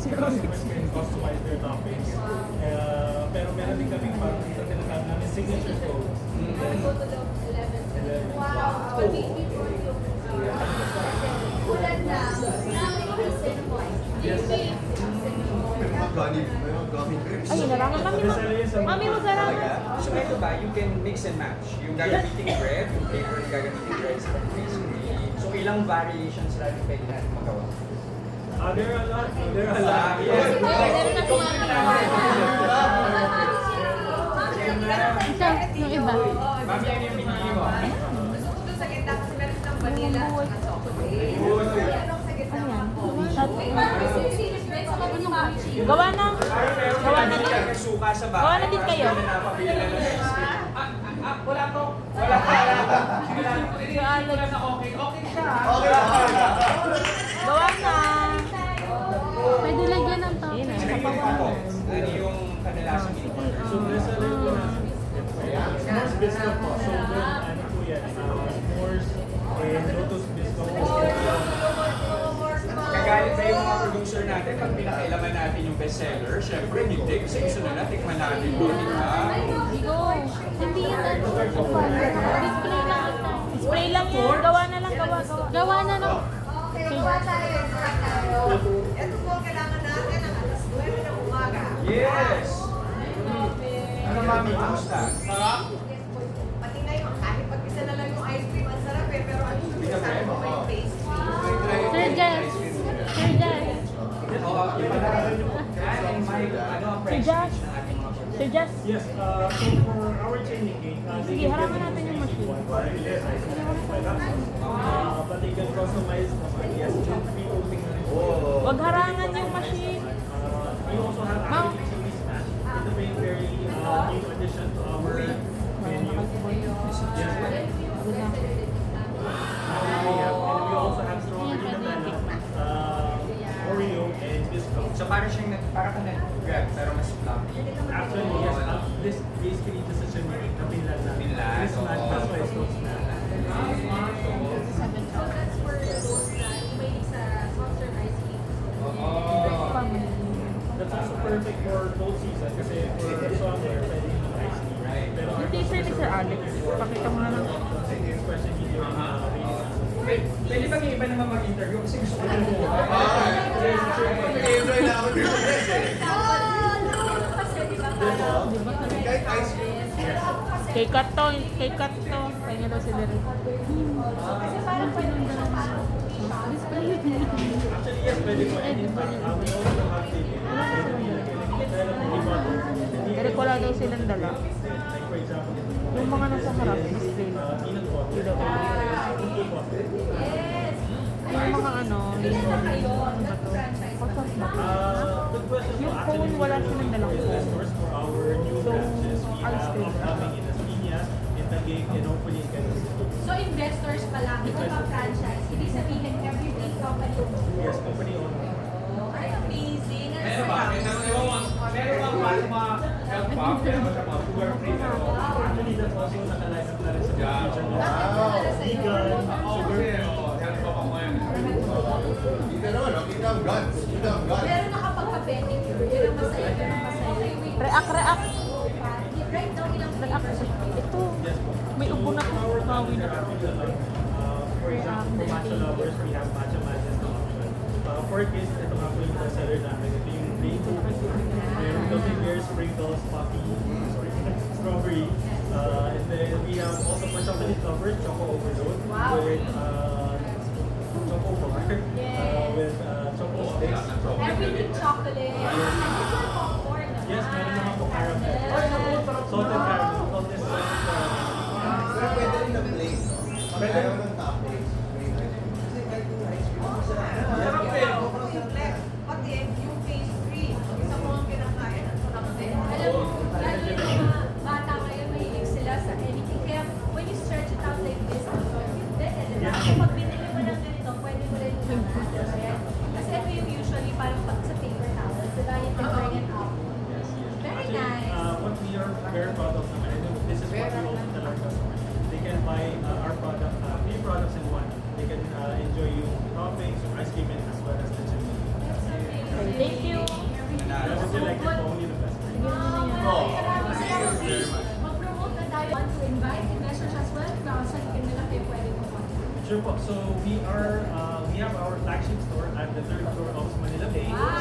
customers can customize their toppings. Pero meron din kami parang sa tinatawag namin signature codes. Go to the 11. Wow! Before yung ulan na, cinnamon. Ayun na lang. Mami mo salamat. So ito ba, you can mix and match. Yung gagamiting bread, yung flavor yung gagamiting bread sa pastry. So ilang variations lang yung pwede natin magawa? There are a lot. There are a lot. Yes. Ito, yung iba. Mami, ano yung pinili mo? Gusto sa gitna kasi meron silang vanilla at chocolate. Anong sa gitna po? Parang sinisilip din sa mga pachi. Gawa na. Gawa na din. Suka sa bahay. Gawa na din kayo. Napabili na ng ice cream. Wala po. Wala pa. Si Alex. Okay siya. Gawa na. Pwede lagyan ng topping. Ano yung kadalasang in-order? So, nasa level po namin. S'mores biscuit po. So, ano po yan? S'mores and lotus biscuit. Kagalit ba yung mga producer natin pag pinakailaman natin yung bestseller? Siyempre, hindi. Kasi gusto nila, tikman natin mo, di ba? Go. Hindi yan ano. Display lang ito. Display lang yan. Gawa na lang. Gawa. Gawa na lang. Okay, gawa tayo. Ito po ang kailangan natin ang alas 9 ng umaga. Yes! Ano mami, kamusta? Pati na yung kahit pag-isa na lang yung ice cream, ang sarap eh. Pero ano yung kasama mo yung pastry? Sir Jess. Sir Jess. Oo, ipalaran nyo po. And Mike, ano ang price Josh. range ng ating mga producers? Sir Jess. Yes, so for our training cake, Sige, harapan natin yung machine. But they can customize naman. Yes, yung pre-opening na rin. Huwag harangan yung machine. We also have Ma'am. actually chili smash. Ito ba yung very new addition to our menu. Yes, and we also have strawberry banana, Oreo, and biscuit. So parang siyang para ka nag-grab pero mas fluffy. Actually, yes, this basically this is a unique na pinlan na. Pinlan, This smash, oo. that's why it's called smash. So that's for those na may sa soft serve ice cream. That's also perfect for cold season kasi for summer, pwede yung ice tea. Right. Pero Yung teaser ni Sir Alex. Pakita mo na lang. especially yung Pwede bang yung iba naman mag-interview? Kasi gusto ko na mo. Nag-enjoy na ako dito guys eh. Kasi di ba Kahit ice cream. Kay Kat to. Kay Kat to. Kaya daw si Derek. Kasi parang pwede mo siya parang actually yes, pwede po anytime. We also have ticket. Pwede mo ilagay. Dahil ang iba to, Derek wala daw silang dala. like for example, Yung mga nasa harap, display lang. peanut butter. Cookie butter. Yung mga ano, ano ba to? Pasok ba? Good question. Yung So, phone, actually, wala silang dalang we phone. stores for our new So, branches. We ice have cream. upcoming in Las Piñas, in Taguig, and hopefully in Quezon City. So investors pa lang, ito ba franchise? Ibig sabihin every big company yung Yes, company owner. Ay, amazing. Ang Meron ba? saya. Meron bang mga health bomb? Meron ba siya mga sugar free? Actually, that's also nakalive na rin sa Yeah. picture mo. Bakit mo pala sa iyo? Vegan, Okay, health bomb mo yan. Kita naman, oh. Kita ang guns. Kita ang guns. Pero nakapagpa-pedicure, yun ang masaya, yun ang masaya. React. Right now, ilang Ito. May ubo na to. Mawi na to. For example, for matcha lovers, we have matcha madness na option. For kids, ito nga po yung bestseller namin. Ito yung rainbow. Meron Milky Bear, sprinkles, puffy, strawberry. And then we have also for chocolate lovers, choco overload Wow. with choco bar, with choco sticks. everything chocolate. Before popcorn. Yes, meron naman po caramel. Salted caramel. Salted caramel. Pero pwede rin na plain. Pwede rin ng toppings. Kasi kahit yung ice cream, masarap. Pati yung pastry, isa mo ang kinakain, ang sarap din. Alam mo, lalo yung mga bata ngayon, mahilig sila sa anything. Kaya when you stretch it out like this, pag binili mo ng ganito, pwede mo rin yung kasi ito yung usually parang pag sa paper towels, diba? You can bring it out. Yes, yes. Very Actually, nice. what we are very proud of naman, and this is what we also tell our customers. They can buy our product, three products in one. They can enjoy yung toppings, yung ice cream, and as well as the chili. Thank Thank you. Would you like it only the best? Mag-promote na tayo. Want to invite investors as well? Saan nila kayo pwede mag-contact? Sure po. So we have our flagship store at the third floor of Manila Bay. Wow!